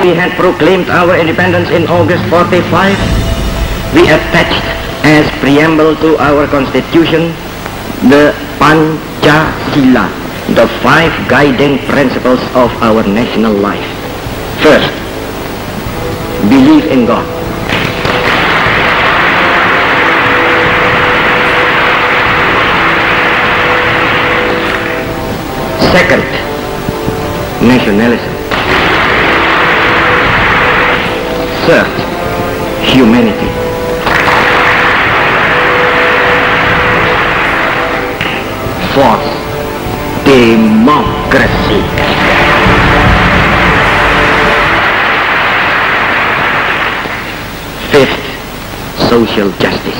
we had proclaimed our independence in August 45, we attached as preamble to our constitution the Pancasila, the 5 guiding principles of our national life. First, believe in God. Second, nationalism. Third, humanity. Fourth, democracy. Fifth, social justice.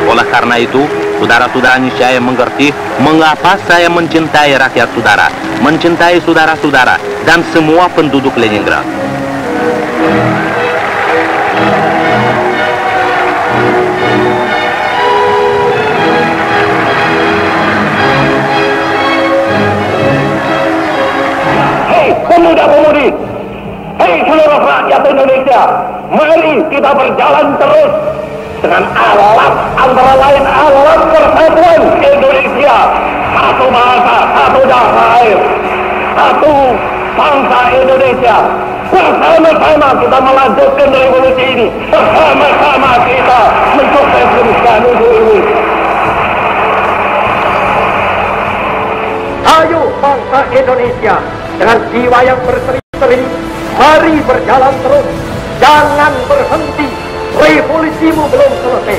Oleh karena itu, saudara-saudara niscaya mengerti mengapa saya mencintai rakyat saudara, mencintai saudara-saudara, dan semua penduduk Leningrad. Hei pemuda-pemudi, hei seluruh rakyat Indonesia, mari kita berjalan terus dengan alat, antara lain alat persatuan Indonesia, satu bahasa, satu tanah air, satu bangsa Indonesia. Bersama-sama kita melanjutkan revolusi ini, bersama-sama kita mensukseskan ini. Ayo bangsa Indonesia, dengan jiwa yang berseri-seri, mari berjalan terus, jangan berhenti. Revolusimu belum selesai.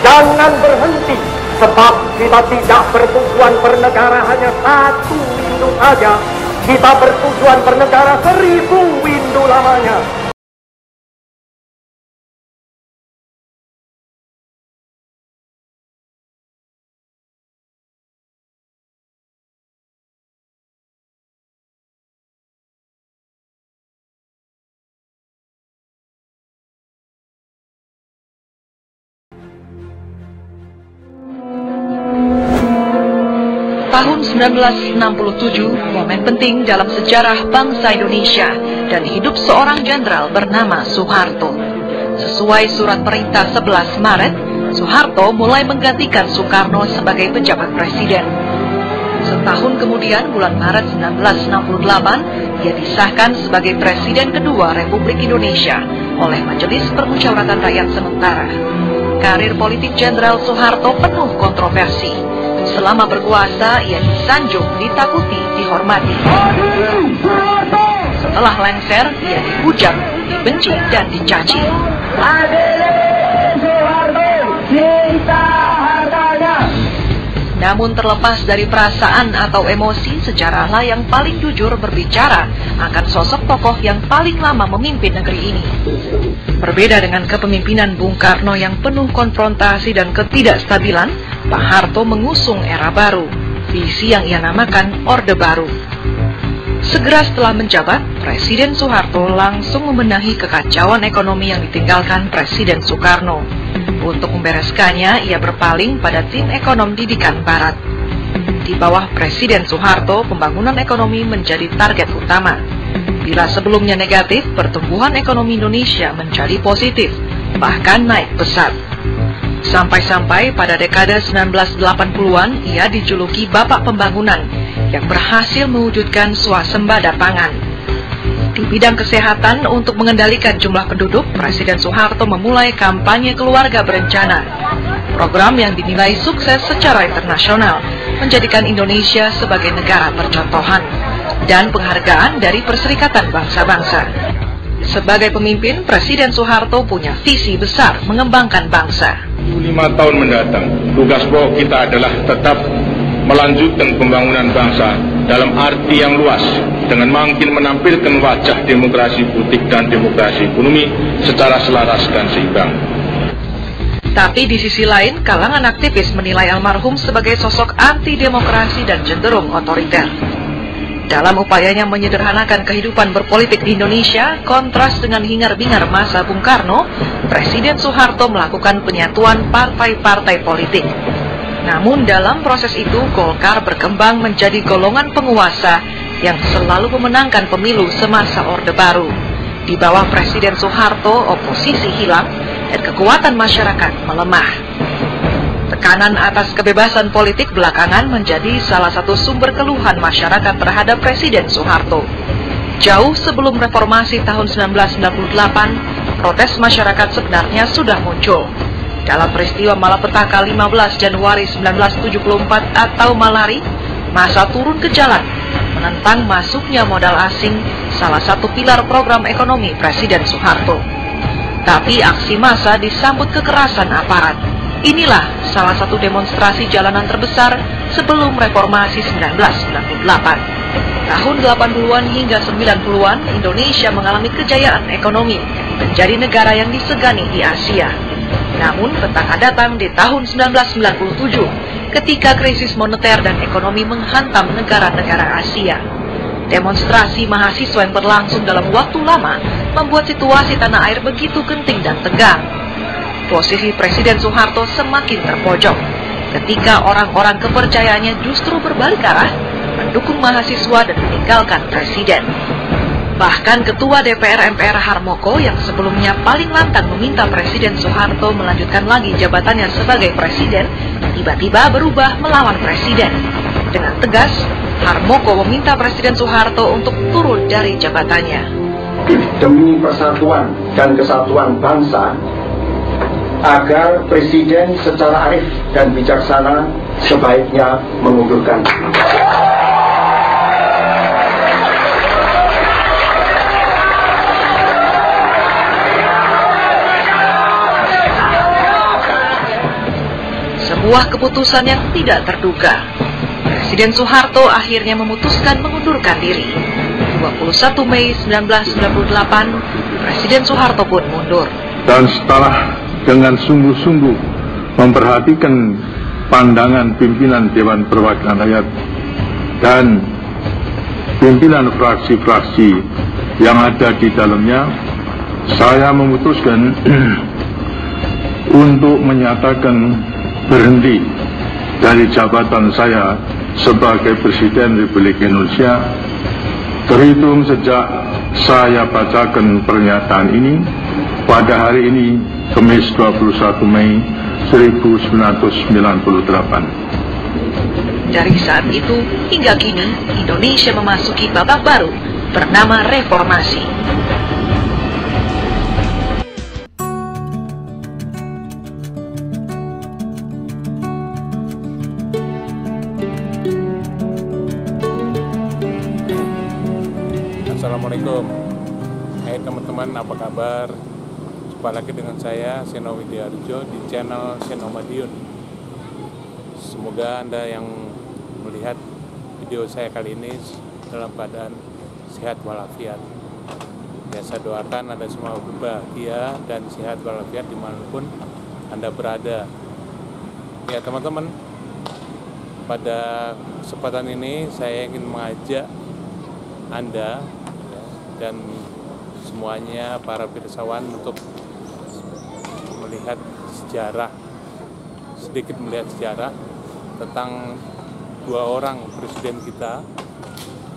Jangan berhenti, sebab kita tidak bertujuan bernegara hanya satu windu saja. Kita bertujuan bernegara 1000 windu lamanya. Tahun 1967, momen penting dalam sejarah bangsa Indonesia dan hidup seorang jenderal bernama Soeharto. Sesuai surat perintah 11 Maret, Soeharto mulai menggantikan Soekarno sebagai pejabat presiden. Setahun kemudian, bulan Maret 1968, ia disahkan sebagai Presiden kedua Republik Indonesia oleh Majelis Permusyawaratan Rakyat Sementara. Karir politik Jenderal Soeharto penuh kontroversi. Selama berkuasa, ia disanjung, ditakuti, dihormati. Setelah lengser, ia dihujat, dibenci, dan dicaci. Namun terlepas dari perasaan atau emosi, sejarahlah yang paling jujur berbicara akan sosok tokoh yang paling lama memimpin negeri ini. Berbeda dengan kepemimpinan Bung Karno yang penuh konfrontasi dan ketidakstabilan, Pak Harto mengusung era baru, visi yang ia namakan Orde Baru. Segera setelah menjabat, Presiden Soeharto langsung membenahi kekacauan ekonomi yang ditinggalkan Presiden Soekarno. Untuk membereskannya, ia berpaling pada tim ekonom didikan Barat. Di bawah Presiden Soeharto, pembangunan ekonomi menjadi target utama. Bila sebelumnya negatif, pertumbuhan ekonomi Indonesia menjadi positif, bahkan naik pesat. Sampai-sampai pada dekade 1980-an, ia dijuluki Bapak Pembangunan yang berhasil mewujudkan swasembada pangan. Di bidang kesehatan, untuk mengendalikan jumlah penduduk, Presiden Soeharto memulai kampanye keluarga berencana. Program yang dinilai sukses secara internasional menjadikan Indonesia sebagai negara percontohan, dan penghargaan dari Perserikatan Bangsa-Bangsa. Sebagai pemimpin, Presiden Soeharto punya visi besar mengembangkan bangsa. 5 tahun mendatang, tugas pokok kita adalah tetap melanjutkan pembangunan bangsa dalam arti yang luas dengan makin menampilkan wajah demokrasi politik dan demokrasi ekonomi secara selaras dan seimbang. Tapi di sisi lain, kalangan aktivis menilai almarhum sebagai sosok anti-demokrasi dan cenderung otoriter. Dalam upayanya menyederhanakan kehidupan berpolitik di Indonesia, kontras dengan hingar-bingar masa Bung Karno, Presiden Soeharto melakukan penyatuan partai-partai politik. Namun dalam proses itu, Golkar berkembang menjadi golongan penguasa yang selalu memenangkan pemilu semasa Orde Baru. Di bawah Presiden Soeharto, oposisi hilang dan kekuatan masyarakat melemah. Tekanan atas kebebasan politik belakangan menjadi salah satu sumber keluhan masyarakat terhadap Presiden Soeharto. Jauh sebelum reformasi tahun 1998, protes masyarakat sebenarnya sudah muncul. Dalam peristiwa malapetaka 15 Januari 1974 atau Malari, massa turun ke jalan menentang masuknya modal asing, salah satu pilar program ekonomi Presiden Soeharto. Tapi aksi massa disambut kekerasan aparat. Inilah salah satu demonstrasi jalanan terbesar sebelum reformasi 1998. Tahun 80-an hingga 90-an, Indonesia mengalami kejayaan ekonomi, menjadi negara yang disegani di Asia. Namun petaka datang di tahun 1997 ketika krisis moneter dan ekonomi menghantam negara-negara Asia. Demonstrasi mahasiswa yang berlangsung dalam waktu lama membuat situasi tanah air begitu genting dan tegang. Posisi Presiden Soeharto semakin terpojok ketika orang-orang kepercayaannya justru berbalik arah, mendukung mahasiswa dan meninggalkan Presiden. Bahkan Ketua DPR MPR Harmoko yang sebelumnya paling lantang meminta Presiden Soeharto melanjutkan lagi jabatannya sebagai Presiden, tiba-tiba berubah melawan Presiden. Dengan tegas, Harmoko meminta Presiden Soeharto untuk turun dari jabatannya. Demi persatuan dan kesatuan bangsa, agar Presiden secara arif dan bijaksana sebaiknya mengundurkan diri. Sebuah keputusan yang tidak terduga. Presiden Soeharto akhirnya memutuskan mengundurkan diri. 21 Mei 1998, Presiden Soeharto pun mundur. Dan setelah dengan sungguh-sungguh memperhatikan pandangan pimpinan Dewan Perwakilan Rakyat dan pimpinan fraksi-fraksi yang ada di dalamnya, saya memutuskan untuk menyatakan berhenti dari jabatan saya sebagai Presiden Republik Indonesia terhitung sejak saya bacakan pernyataan ini pada hari ini, Kamis 21 Mei 1998. Dari saat itu hingga kini, Indonesia memasuki babak baru bernama reformasi. Assalamualaikum. Hai teman-teman, apa kabar? Jumpa lagi dengan saya Seno Widiarjo di channel Seno Madiun. Semoga Anda yang melihat video saya kali ini dalam keadaan sehat walafiat. Ya, saya doakan Anda semua berbahagia dan sehat walafiat dimanapun Anda berada. Ya teman-teman, pada kesempatan ini saya ingin mengajak Anda dan semuanya para pirsawan untuk melihat sejarah, sedikit melihat sejarah tentang dua orang presiden kita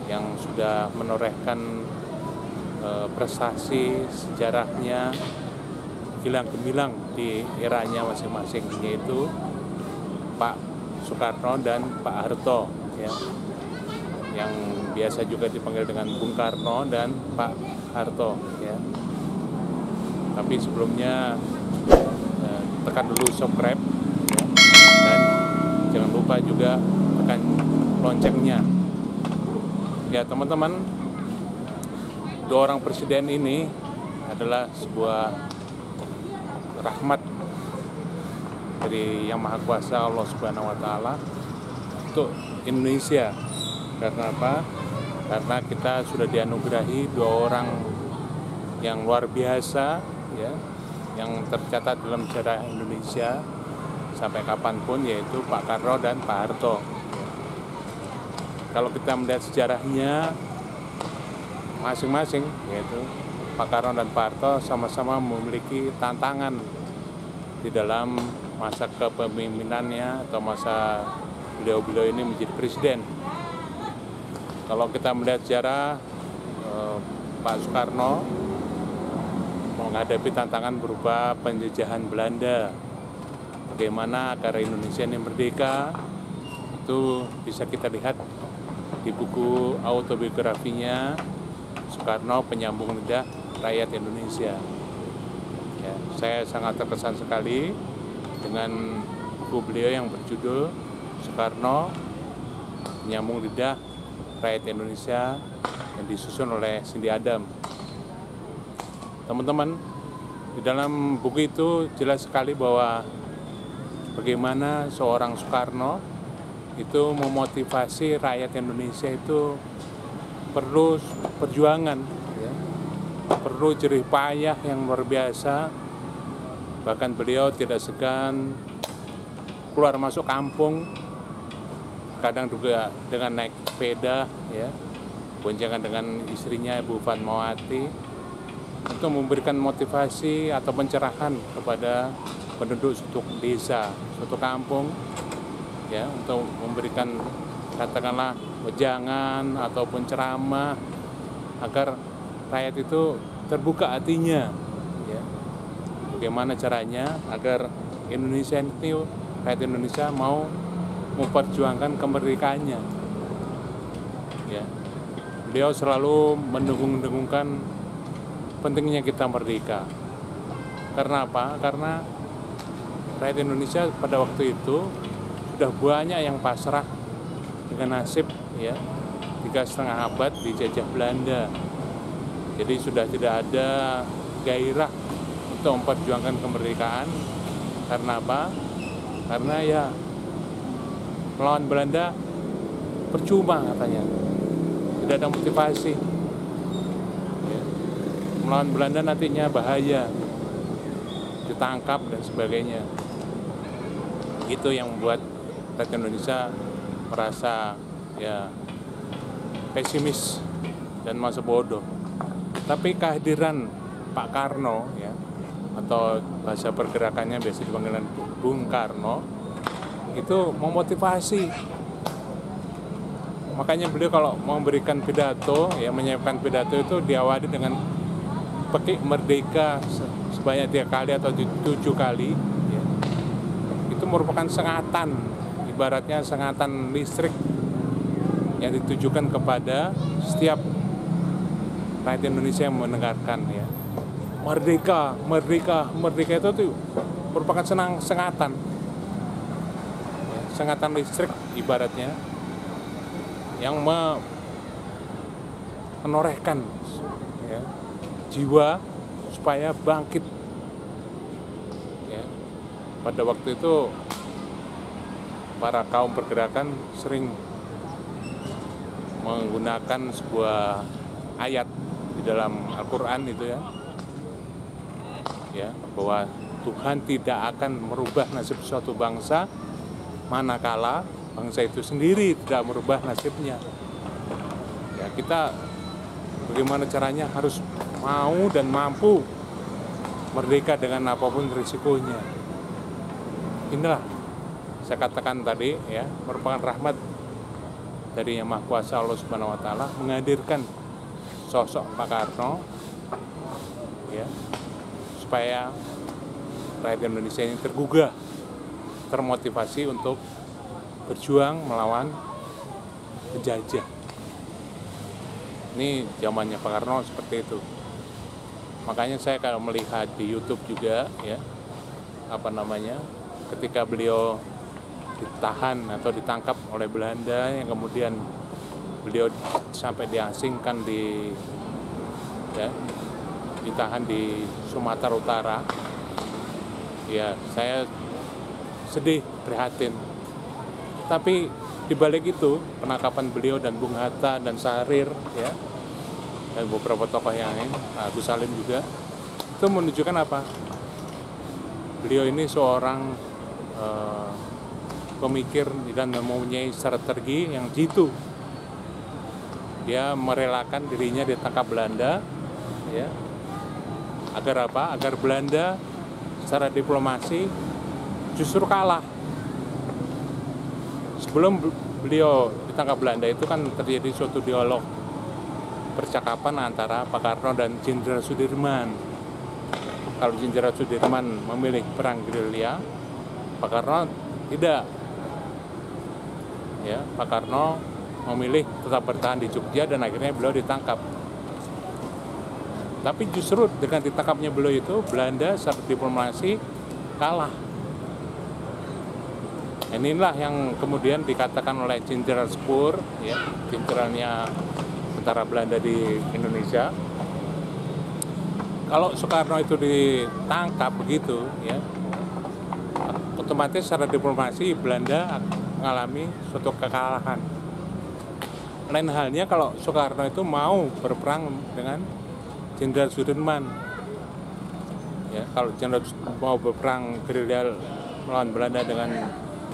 yang sudah menorehkan prestasi sejarahnya hilang gemilang di eranya masing-masing, yaitu Pak Soekarno dan Pak Harto, ya, yang biasa juga dipanggil dengan Bung Karno dan Pak Harto, ya. Tapi sebelumnya tekan dulu subscribe, ya, dan jangan lupa juga tekan loncengnya. Ya teman-teman, dua orang presiden ini adalah sebuah rahmat dari Yang Maha Kuasa Allah Subhanahu wa Ta'ala untuk Indonesia. Karena apa? Karena kita sudah dianugerahi dua orang yang luar biasa, ya, yang tercatat dalam sejarah Indonesia sampai kapanpun, yaitu Pak Karno dan Pak Harto. Kalau kita melihat sejarahnya masing-masing, yaitu Pak Karno dan Pak Harto sama-sama memiliki tantangan di dalam masa kepemimpinannya atau masa beliau-beliau ini menjadi presiden. Kalau kita melihat sejarah, Pak Soekarno menghadapi tantangan berupa penjajahan Belanda. Bagaimana agar Indonesia ini merdeka, itu bisa kita lihat di buku autobiografinya Soekarno, Penyambung Lidah Rakyat Indonesia. Ya, saya sangat terkesan sekali dengan buku beliau yang berjudul Soekarno, Penyambung Lidah Rakyat Indonesia, yang disusun oleh Cindy Adam. Teman-teman, di dalam buku itu jelas sekali bahwa bagaimana seorang Soekarno itu memotivasi rakyat Indonesia itu perlu perjuangan, ya, perlu jerih payah yang luar biasa. Bahkan beliau tidak segan keluar masuk kampung, kadang juga dengan naik sepeda, ya, boncengan dengan istrinya Ibu Fatmawati, untuk memberikan motivasi atau pencerahan kepada penduduk suatu desa, suatu kampung, ya, untuk memberikan katakanlah wejangan ataupun ceramah agar rakyat itu terbuka hatinya, ya. Bagaimana caranya agar Indonesia itu, rakyat Indonesia mau memperjuangkan kemerdekaannya, ya. Beliau selalu mendengung-dengungkan pentingnya kita merdeka. Karena apa? Karena rakyat Indonesia pada waktu itu sudah banyak yang pasrah dengan nasib, ya, 3,5 abad dijajah Belanda. Jadi sudah tidak ada gairah untuk memperjuangkan kemerdekaan. Karena apa? Karena ya melawan Belanda percuma katanya, tidak ada motivasi, ya. Melawan Belanda nantinya bahaya, ditangkap dan sebagainya. Itu yang membuat rakyat Indonesia merasa ya pesimis dan masa bodoh. Tapi kehadiran Pak Karno, ya, atau bahasa pergerakannya biasa dipanggil Bung Karno, itu memotivasi. Makanya beliau kalau memberikan pidato, ya, menyiapkan pidato itu diawali dengan pekik merdeka sebanyak 3 kali atau 7 kali, ya. Itu merupakan sengatan, ibaratnya sengatan listrik yang ditujukan kepada setiap rakyat Indonesia yang mendengarkan, ya. Merdeka, merdeka, merdeka itu tuh merupakan sengatan, ya, sengatan listrik ibaratnya yang menorehkan, ya, jiwa supaya bangkit, ya. Pada waktu itu para kaum pergerakan sering menggunakan sebuah ayat di dalam Al-Quran itu, ya, bahwa Tuhan tidak akan merubah nasib suatu bangsa manakala bangsa itu sendiri tidak merubah nasibnya. Ya, kita bagaimana caranya harus mau dan mampu merdeka dengan apapun risikonya. Inilah saya katakan tadi, ya, merupakan rahmat dari Yang Maha Kuasa Allah Subhanahu wa Ta'ala menghadirkan sosok Pak Karno, ya, supaya rakyat Indonesia ini tergugah, termotivasi untuk berjuang melawan penjajah. Ini zamannya Pak Karno seperti itu. Makanya saya kalau melihat di YouTube juga, ya, ketika beliau ditahan atau ditangkap oleh Belanda, yang kemudian beliau sampai diasingkan ditahan di Sumatera Utara. Ya, saya sedih, prihatin. Tapi di balik itu, penangkapan beliau dan Bung Hatta dan Syahrir, ya, dan beberapa tokoh yang lain, Agus Salim juga, itu menunjukkan apa? Beliau ini seorang pemikir dan mempunyai strategi yang jitu. Dia merelakan dirinya ditangkap Belanda, ya, agar apa? Agar Belanda secara diplomasi justru kalah. Sebelum beliau ditangkap Belanda itu kan terjadi suatu dialog percakapan antara Pak Karno dan Jenderal Sudirman. Kalau Jenderal Sudirman memilih perang gerilya, Pak Karno tidak. Ya, Pak Karno memilih tetap bertahan di Jogja dan akhirnya beliau ditangkap. Tapi justru dengan ditangkapnya beliau itu, Belanda secara diplomasi kalah. Inilah yang kemudian dikatakan oleh Jenderal Spoor, ya, jenderalnya tentara Belanda di Indonesia. Kalau Soekarno itu ditangkap begitu, ya, otomatis secara diplomasi Belanda mengalami suatu kekalahan. Lain halnya kalau Soekarno itu mau berperang dengan Jenderal Sudirman. Ya, kalau Jenderal mau berperang gerilya melawan Belanda dengan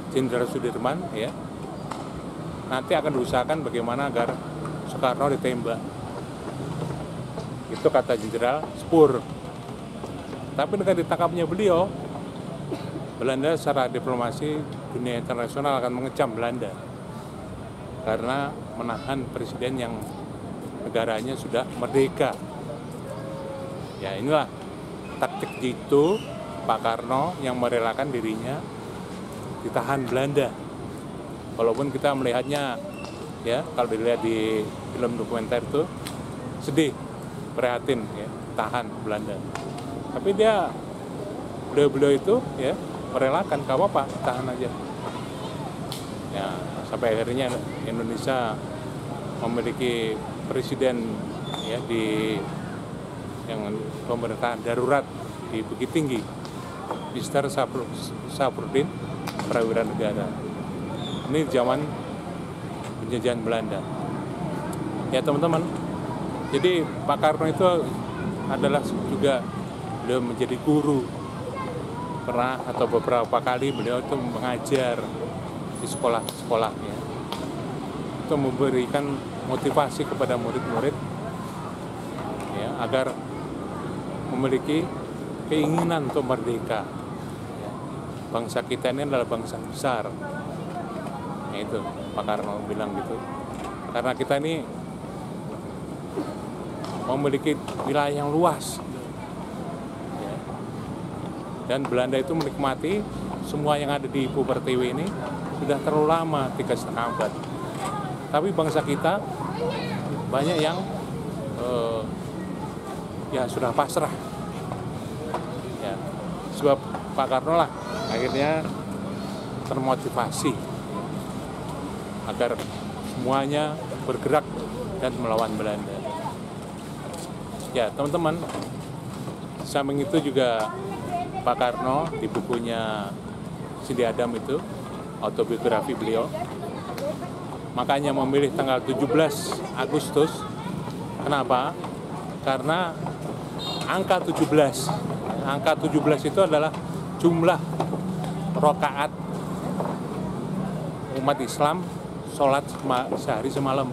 Jenderal Sudirman, ya, nanti akan diusahakan bagaimana agar Soekarno ditembak. Itu kata Jenderal Spoor. Tapi dengan ditangkapnya beliau, Belanda secara diplomasi dunia internasional akan mengecam Belanda karena menahan presiden yang negaranya sudah merdeka. Ya, inilah taktik jitu Pak Karno yang merelakan dirinya ditahan Belanda. Walaupun kita melihatnya, ya, kalau dilihat di film dokumenter itu sedih, prihatin, ya, tahan Belanda. Tapi beliau itu, ya, merelakan, gak apa-apa, tahan aja. Ya, sampai akhirnya Indonesia memiliki presiden, ya, di yang pemerintahan darurat di Bukit Tinggi, Mr. Sapruddin Prawira Negara. Ini zaman penjajahan Belanda. Ya, teman-teman, jadi Pak Karno itu adalah juga beliau menjadi guru. Pernah atau beberapa kali beliau itu mengajar di sekolah-sekolah, ya, itu memberikan motivasi kepada murid-murid, ya, agar memiliki keinginan untuk merdeka. Ya, bangsa kita ini adalah bangsa besar. Ya, itu Pak Karno bilang gitu. Karena kita ini memiliki wilayah yang luas, ya, dan Belanda itu menikmati semua yang ada di Ibu Pertiwi ini sudah terlalu lama, 3,5 abad. Tapi bangsa kita banyak yang ya sudah pasrah. Ya, sebab Pak Karno lah akhirnya termotivasi agar semuanya bergerak dan melawan Belanda. Ya, teman-teman, samping itu juga Pak Karno di bukunya Cindy Adam itu, autobiografi beliau, makanya memilih tanggal 17 Agustus. Kenapa? Karena angka 17 itu adalah jumlah rakaat umat Islam sholat sehari semalam.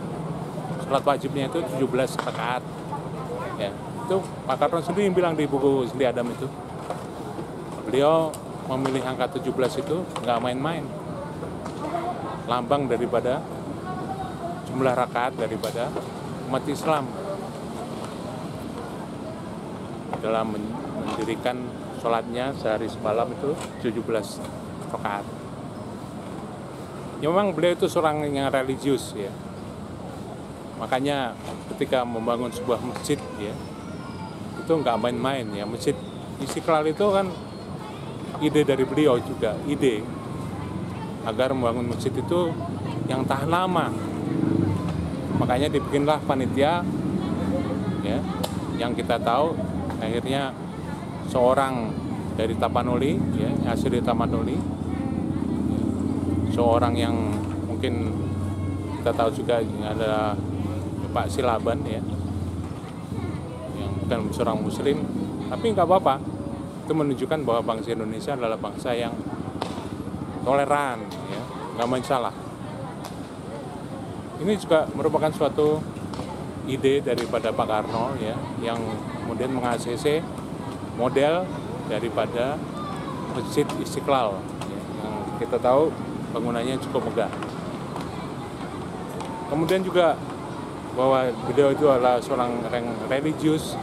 Sholat wajibnya itu 17 rakaat. Ya, itu Pak Karno sendiri yang bilang di buku Cindy Adam itu. Beliau memilih angka 17 itu nggak main-main. Lambang daripada jumlah rakaat daripada umat Islam dalam mendirikan sholatnya sehari semalam itu 17 rakaat. Ya, memang beliau itu seorang yang religius, ya. Makanya ketika membangun sebuah masjid, ya, itu nggak main-main, ya. Masjid Istiqlal itu kan ide dari beliau juga, ide agar membangun masjid itu yang tahan lama. Makanya dibikinlah panitia, ya, yang kita tahu akhirnya seorang dari Tapanuli, ya, asli Tapanuli, seorang yang mungkin kita tahu juga ada Pak Silaban, ya, yang bukan seorang Muslim, tapi nggak apa-apa. Itu menunjukkan bahwa bangsa Indonesia adalah bangsa yang toleran, ya, nggak masalah. Ini juga merupakan suatu ide daripada Pak Karno, ya, yang kemudian meng-ACC model daripada Masjid Istiqlal, ya, yang kita tahu bangunannya cukup megah. Kemudian juga bahwa beliau itu adalah seorang religius.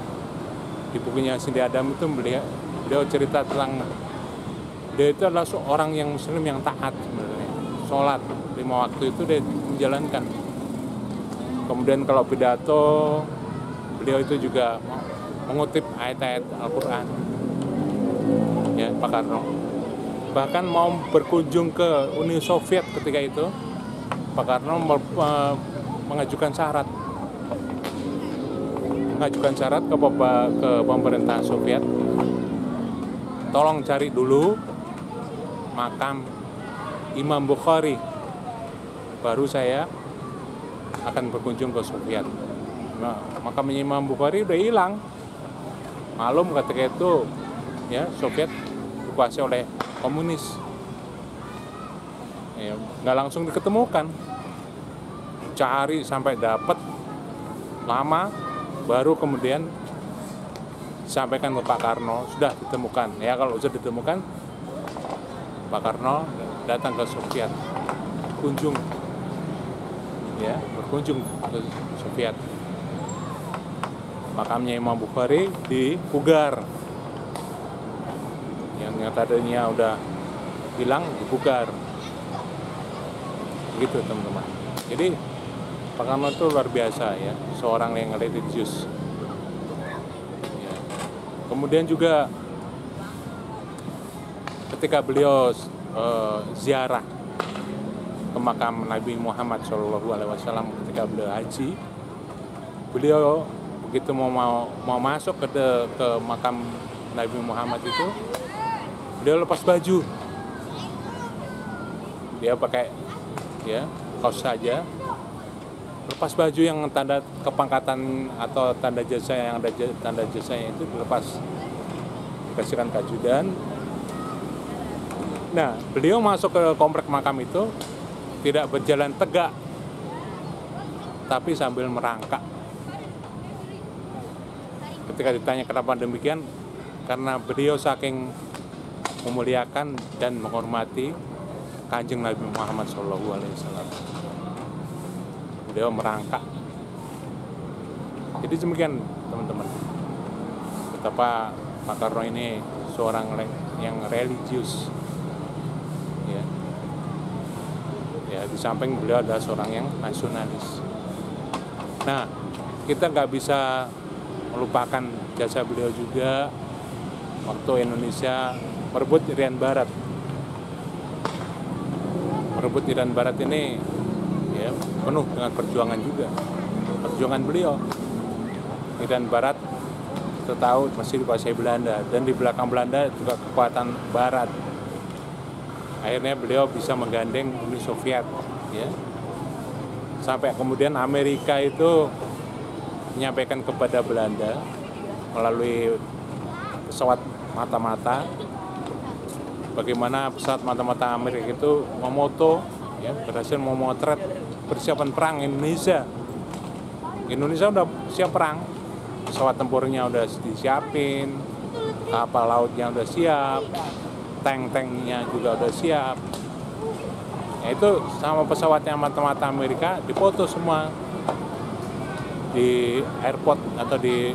Di bukunya Cindy Adam itu beliau cerita tentang dia itu adalah seorang yang Muslim yang taat sebenarnya. Sholat 5 waktu itu dia menjalankan. Kemudian kalau pidato, beliau itu juga mengutip ayat-ayat Al-Quran, ya, Pak Karno. Bahkan mau berkunjung ke Uni Soviet ketika itu, Pak Karno mengajukan syarat ke pemerintahan Soviet, tolong cari dulu makam Imam Bukhari, baru saya akan berkunjung ke Soviet. Nah, makamnya Imam Bukhari udah hilang. Malum ketika itu, ya, Soviet dikuasai oleh komunis. Ya, nggak langsung diketemukan. Cari sampai dapat, lama, baru kemudian disampaikan ke Pak Karno, sudah ditemukan. Ya, kalau sudah ditemukan, Pak Karno datang ke Soviet, berkunjung ke Soviet. Makamnya Imam Bukhari di Pugar, yang tadinya udah hilang di Pugar, gitu teman-teman. Jadi Pak Karno itu luar biasa, ya, seorang yang religius, ya. Kemudian juga ketika beliau ziarah ke makam Nabi Muhammad SAW ketika beliau haji, beliau begitu mau masuk ke makam Nabi Muhammad itu, beliau lepas baju, dia pakai, ya, kaos saja, lepas baju yang tanda kepangkatan atau tanda jasa, yang ada tanda jasanya itu dilepas, dikasihkan ke ajudan. Nah, beliau masuk ke komplek makam itu tidak berjalan tegak, tapi sambil merangkak. Ketika ditanya kenapa demikian, karena beliau saking memuliakan dan menghormati Kanjeng Nabi Muhammad SAW. Beliau merangkak. Jadi demikian teman-teman, betapa Pak Karno ini seorang yang religius, ya. Ya, di samping beliau adalah seorang yang nasionalis. Nah, kita nggak bisa melupakan jasa beliau juga waktu Indonesia merebut Irian Barat. Merebut Irian Barat ini, ya, penuh dengan perjuangan juga. Perjuangan beliau. Irian Barat, kita tahu, masih dikuasai Belanda, dan di belakang Belanda juga kekuatan Barat. Akhirnya beliau bisa menggandeng Uni Soviet, ya. Sampai kemudian Amerika itu menyampaikan kepada Belanda melalui pesawat mata-mata, bagaimana pesawat mata-mata Amerika itu memoto, ya, berhasil memotret persiapan perang Indonesia. Indonesia udah siap perang, pesawat tempurnya udah disiapin, kapal lautnya udah siap, tank-tanknya juga udah siap. Ya, itu sama pesawatnya mata-mata Amerika dipoto semua di airport atau di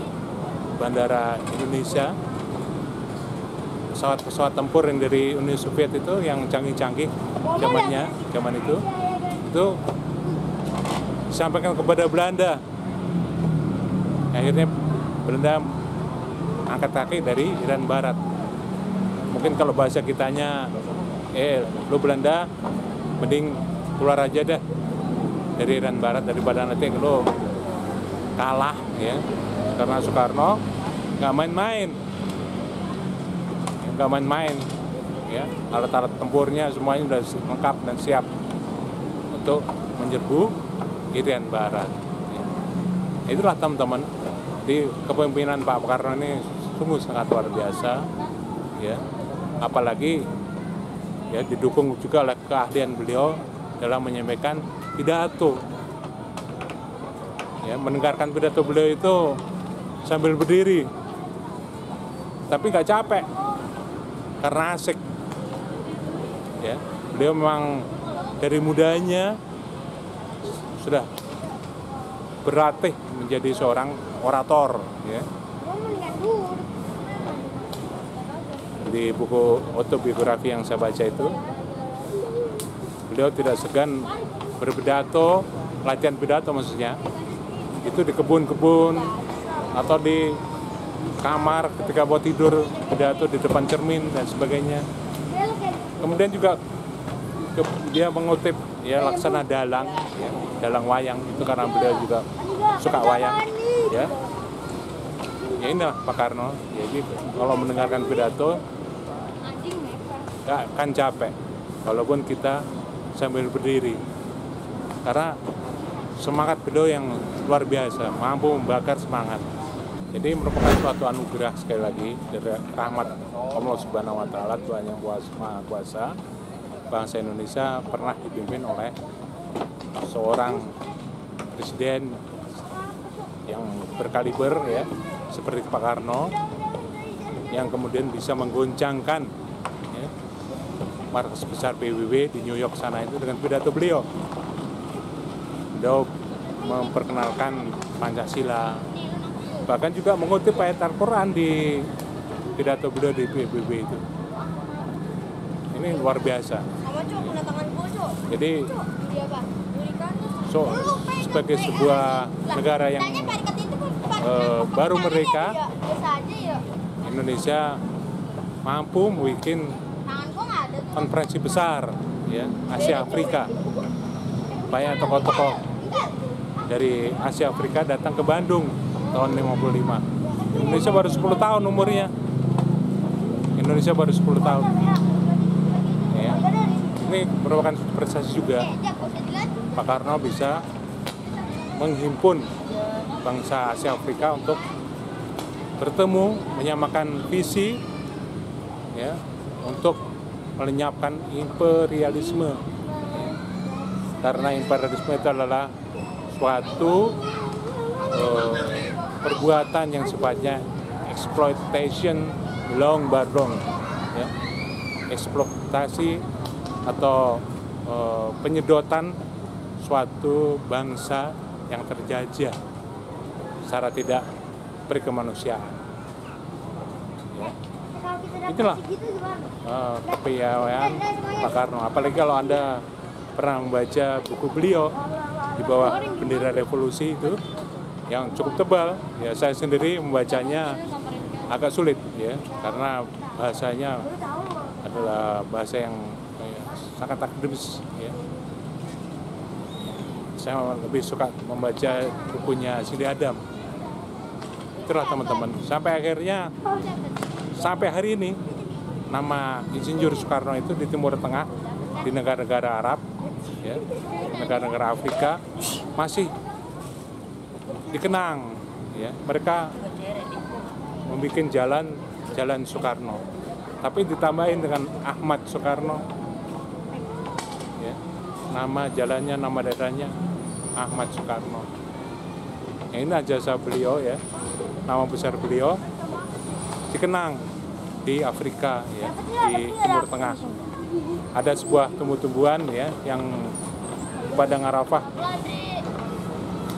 bandara Indonesia. Pesawat tempur yang dari Uni Soviet itu yang canggih-canggih zaman itu disampaikan kepada Belanda. Akhirnya Belanda angkat kaki dari Irian Barat. Mungkin kalau bahasa kitanya, lu Belanda mending keluar aja dah dari Irian Barat daripada nanti lo kalah ya, karena Soekarno nggak main-main ya, alat-alat tempurnya semuanya sudah lengkap dan siap untuk menyerbu Irian Barat ya. Itulah teman-teman, di kepemimpinan Pak Soekarno ini sungguh sangat luar biasa ya, apalagi ya didukung juga oleh keahlian beliau dalam menyampaikan pidato ya. Mendengarkan pidato beliau itu sambil berdiri tapi nggak capek karena asik ya. Beliau memang dari mudanya sudah berlatih menjadi seorang orator ya. Di buku autobiografi yang saya baca itu, beliau tidak segan berpidato, latihan pidato maksudnya, itu di kebun-kebun atau di kamar ketika mau tidur, pidato di depan cermin dan sebagainya. Kemudian juga dia mengutip ya Laksana Dalang, ya, Dalang Wayang itu karena beliau juga suka wayang, ya. Ya inilah Pak Karno. Jadi kalau mendengarkan pidato nggak akan capek, walaupun kita sambil berdiri, karena semangat beliau yang luar biasa, mampu membakar semangat. Jadi merupakan suatu anugerah sekali lagi dari rahmat Allah Subhanahu Wa Taala, Tuhan yang Maha Kuasa. Bangsa Indonesia pernah dipimpin oleh seorang presiden yang berkaliber ya, seperti Pak Karno, yang kemudian bisa menggoncangkan ya, markas besar PBB di New York sana itu dengan pidato beliau. Beliau memperkenalkan Pancasila, bahkan juga mengutip ayat Al-Quran di pidato beliau di PBB itu. Ini luar biasa. Jadi sebagai sebuah negara yang baru merdeka, Indonesia mampu membuat konferensi besar ya, Asia Afrika. Banyak tokoh-tokoh dari Asia Afrika datang ke Bandung tahun 55. Indonesia baru 10 tahun umurnya. Indonesia baru 10 tahun. Ya. Ini merupakan prestasi juga. Pak Karno bisa menghimpun bangsa Asia Afrika untuk bertemu, menyamakan visi ya, untuk melenyapkan imperialisme. Ya. Karena imperialisme itu adalah suatu perbuatan yang sifatnya exploitation long barong ya. Eksploitasi atau penyedotan suatu bangsa yang terjajah secara tidak berkemanusiaan ya. Itulah kepiawaian Pak Karno. Apalagi kalau Anda pernah membaca buku beliau di bawah bendera revolusi itu yang cukup tebal ya, saya sendiri membacanya agak sulit ya, karena bahasanya adalah bahasa yang sangat akademis ya. Saya lebih suka membaca bukunya Sidi Adam. Itulah teman-teman, sampai akhirnya sampai hari ini nama Insinyur Soekarno itu di Timur Tengah, di negara-negara Arab ya, negara-negara Afrika masih dikenang ya. Mereka membuat jalan Soekarno, tapi ditambahin dengan Ahmad Soekarno ya. Nama jalannya, nama daerahnya Ahmad Soekarno. Ya, ini jasa beliau ya, nama besar beliau dikenang di Afrika ya, di Timur Tengah. Ada sebuah tumbuh-tumbuhan ya yang Padang Arafah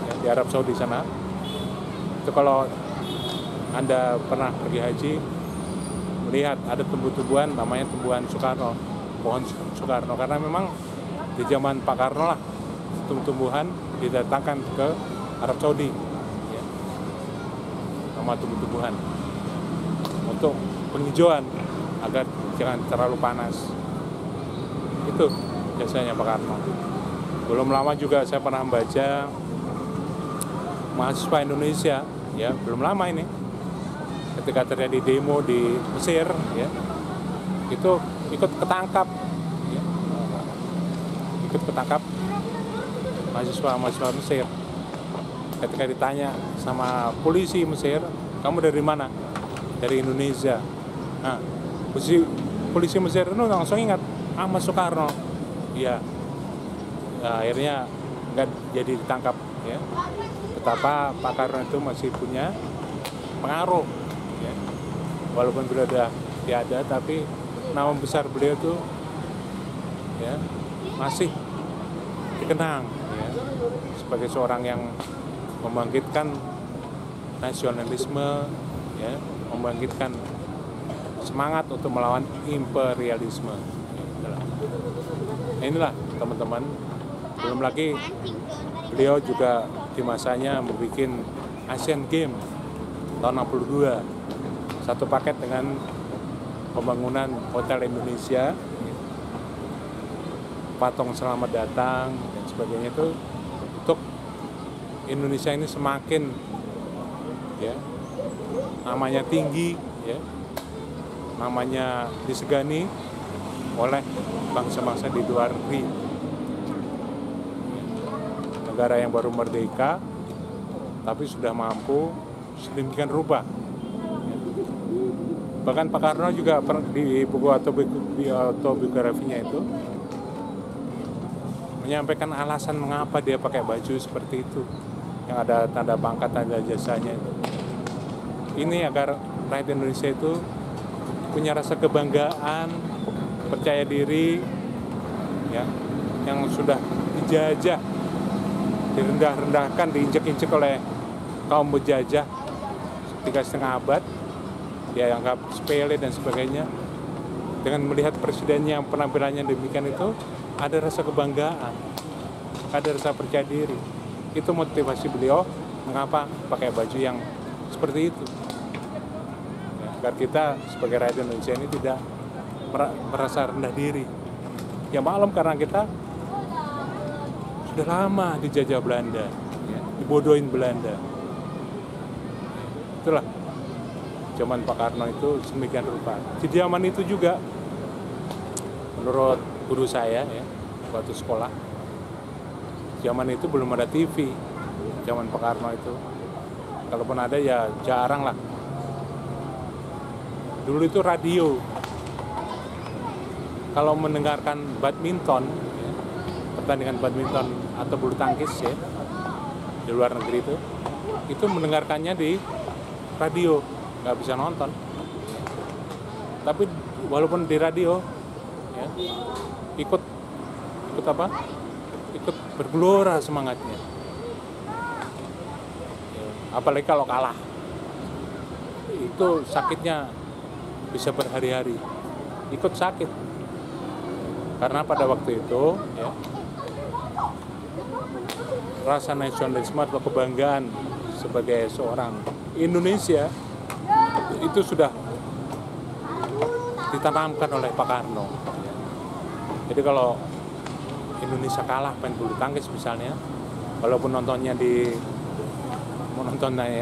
ya, di Arab Saudi sana. Itu kalau Anda pernah pergi haji, melihat ada tumbuh-tumbuhan namanya tumbuhan Soekarno, pohon Soekarno, karena memang di zaman Pak Karno lah tumbuh-tumbuhan didatangkan ke Arab Saudi ya. Nama tumbuh-tumbuhan untuk penghijauan agar jangan terlalu panas. Itu jasanya Pak Karno. Belum lama juga saya pernah membaca mahasiswa Indonesia, ya belum lama ini, ketika terjadi demo di Mesir, ya itu ikut ketangkap, ya. Ikut ketangkap mahasiswa Mesir. Ketika ditanya sama polisi Mesir, kamu dari mana? Dari Indonesia. Nah, polisi Mesir itu langsung ingat Ahmad Soekarno. Ya, akhirnya nggak jadi ditangkap, ya. Betapa Pak Karno itu masih punya pengaruh, ya. Walaupun beliau sudah tiada, tapi nama besar beliau itu, ya, masih dikenang, ya, sebagai seorang yang membangkitkan nasionalisme, ya, membangkitkan semangat untuk melawan imperialisme. Nah, inilah teman-teman. Belum lagi beliau juga di masanya membuat Asian Games tahun 62, satu paket dengan pembangunan Hotel Indonesia, patung selamat datang dan sebagainya, itu untuk Indonesia ini semakin, ya, namanya tinggi, ya, namanya disegani oleh bangsa-bangsa di luar negeri. Negara yang baru merdeka, tapi sudah mampu sedemikian rupa. Bahkan Pak Karno juga di buku autobiografinya itu menyampaikan alasan mengapa dia pakai baju seperti itu, yang ada tanda pangkat, tanda jasanya itu. Ini agar rakyat Indonesia itu punya rasa kebanggaan, percaya diri, ya, yang sudah dijajah, direndah-rendahkan, diinjek-injek oleh kaum penjajah 3,5 abad, dia anggap sepele dan sebagainya. Dengan melihat presidennya yang penampilannya demikian itu, ada rasa kebanggaan, ada rasa percaya diri. Itu motivasi beliau mengapa pakai baju yang seperti itu, ya, agar kita sebagai rakyat Indonesia ini tidak merasa rendah diri. Ya maklum, karena kita sudah lama dijajah Belanda, ya, dibodohin Belanda. Itulah zaman Pak Karno itu sedemikian rupa. Di zaman itu juga, menurut guru saya, ya, waktu sekolah, zaman itu belum ada TV. Zaman Pak Karno itu, kalaupun ada ya jarang lah. Dulu itu radio. Kalau mendengarkan badminton, ya, pertandingan badminton atau bulu tangkis, ya, di luar negeri itu mendengarkannya di radio, nggak bisa nonton. Tapi walaupun di radio, ya, ikut bergelora semangatnya. Ya, apalagi kalau kalah, itu sakitnya bisa berhari-hari, ikut sakit. Karena pada waktu itu, ya, rasa nasionalisme atau kebanggaan sebagai seorang Indonesia itu sudah ditanamkan oleh Pak Karno. Ya. Jadi kalau Indonesia kalah main bulu tangkis misalnya, walaupun menontonnya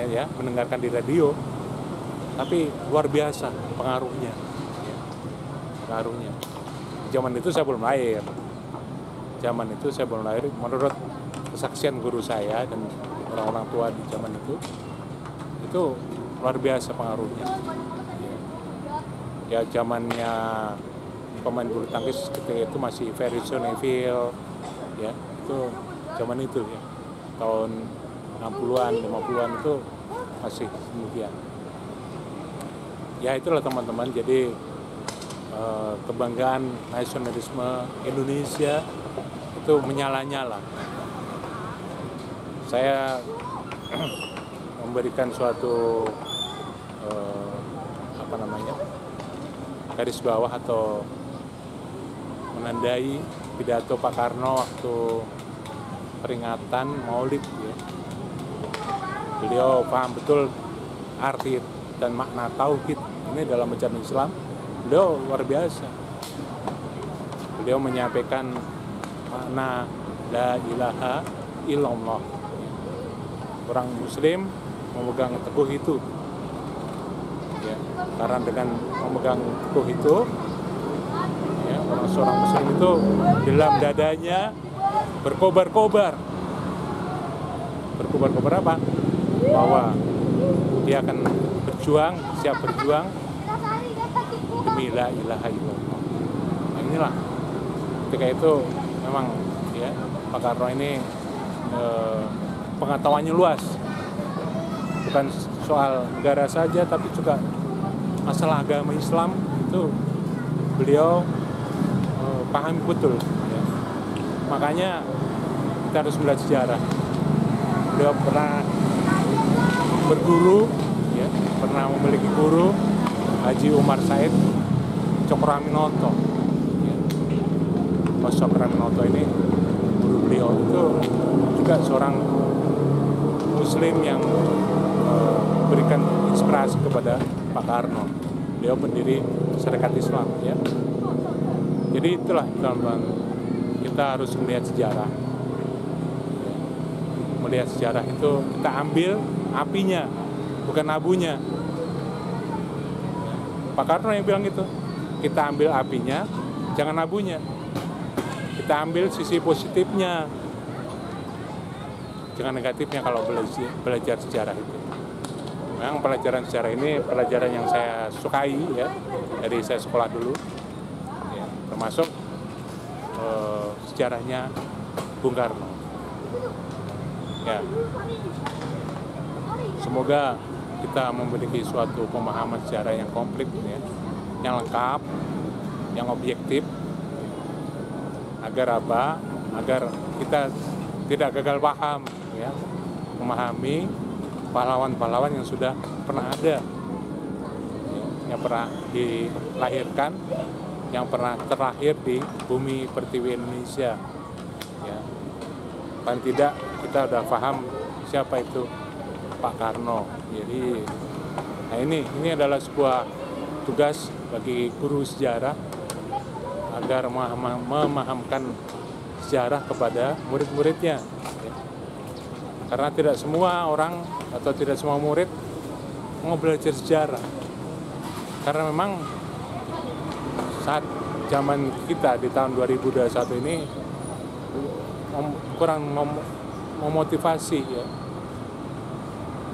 ya, mendengarkan di radio, tapi luar biasa pengaruhnya. Ya. Pengaruhnya. Zaman itu saya belum lahir. Menurut kesaksian guru saya dan orang-orang tua di zaman itu luar biasa pengaruhnya. Ya, zamannya pemain bulu tangkis ketika itu masih Ferguson, Neville, ya, itu zaman itu, ya, tahun 60-an, 50-an itu masih demikian. Ya itulah teman-teman, jadi kebanggaan nasionalisme Indonesia itu menyala-nyala. Saya memberikan suatu garis bawah atau menandai pidato Pak Karno waktu peringatan Maulid, ya. Beliau paham betul arti dan makna tauhid ini dalam ajaran Islam. Beliau luar biasa. Beliau menyampaikan makna la ilaha illallah. Orang Muslim memegang teguh itu, ya, karena dengan memegang teguh itu, ya, seorang Muslim itu dalam dadanya berkobar-kobar apa? Bahwa dia akan berjuang, siap berjuang demi la ilaha illallah. Nah, inilah ketika itu memang ya Pak Karno ini pengetahuannya luas, bukan soal negara saja tapi juga masalah agama Islam itu beliau pahami betul ya. Makanya kita harus belajar sejarah. Beliau pernah berguru ya, pernah memiliki guru Haji Umar Said Cokroaminoto ya. Cokroaminoto ini guru beliau itu juga seorang Muslim yang berikan inspirasi kepada Pak Karno. Beliau pendiri Serikat Islam ya. Jadi itulah teman-teman, kita harus melihat sejarah. Melihat sejarah itu kita ambil apinya, bukan abunya. Pak Karno yang bilang gitu. Kita ambil apinya, jangan abunya. Kita ambil sisi positifnya, jangan negatifnya kalau belajar sejarah itu. Memang pelajaran sejarah ini pelajaran yang saya sukai ya, dari saya sekolah dulu, ya, termasuk sejarahnya Bung Karno. Ya, semoga kita memiliki suatu pemahaman sejarah yang komplit, ya, yang lengkap, yang objektif, agar apa? Agar kita tidak gagal paham, ya, memahami pahlawan-pahlawan yang sudah pernah ada, ya, yang pernah dilahirkan, yang pernah terlahir di bumi pertiwi Indonesia, ya. Paling tidak kita udah paham siapa itu Pak Karno. Jadi, nah ini adalah sebuah tugas bagi guru sejarah agar memahamkan sejarah kepada murid-muridnya. Ya. Karena tidak semua orang atau tidak semua murid mau belajar sejarah. Karena memang saat zaman kita di tahun 2021 ini kurang memotivasi ya,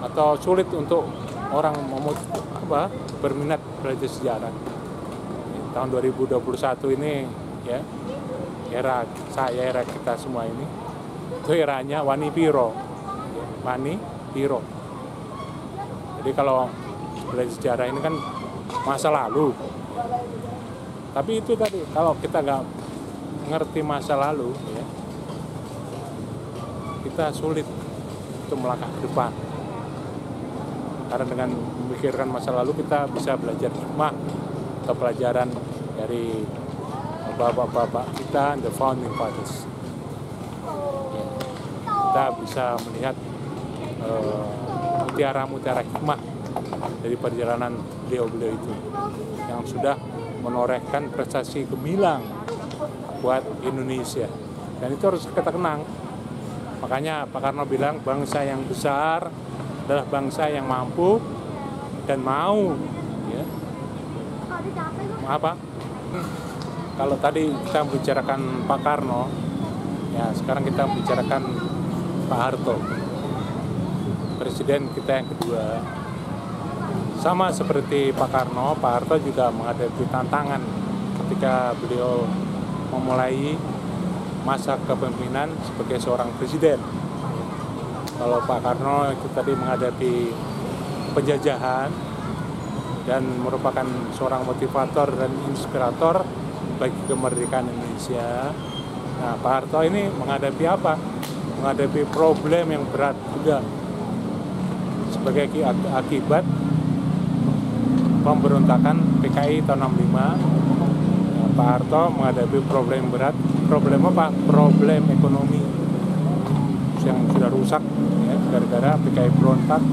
atau sulit untuk orang berminat belajar sejarah. Tahun 2021 ini ya, era kita semua ini itu eranya Wani Piro ya, Wani Piro. Jadi kalau belajar sejarah ini kan masa lalu, tapi itu tadi kalau kita nggak ngerti masa lalu ya, kita sulit untuk melangkah ke depan. Karena dengan memikirkan masa lalu kita bisa belajar hikmah atau pelajaran dari bapak-bapak kita, the founding fathers. Ya. Kita bisa melihat mutiara-mutiara hikmah dari perjalanan beliau-beliau itu yang sudah menorehkan prestasi gemilang buat Indonesia. Dan itu harus kita kenang. Makanya Pak Karno bilang bangsa yang besar adalah bangsa yang mampu dan mau. Ya. Apa? Kalau tadi kita membicarakan Pak Karno, ya sekarang kita membicarakan Pak Harto, presiden kita yang kedua. Sama seperti Pak Karno, Pak Harto juga menghadapi tantangan ketika beliau memulai masa kepemimpinan sebagai seorang presiden. Kalau Pak Karno itu tadi menghadapi penjajahan dan merupakan seorang motivator dan inspirator bagi kemerdekaan Indonesia. Nah, Pak Harto ini menghadapi apa? Menghadapi problem yang berat juga sebagai akibat pemberontakan PKI tahun 65. Pak Harto menghadapi problem berat. Problem apa? Problem ekonomi yang sudah rusak ya, gara-gara PKI berontak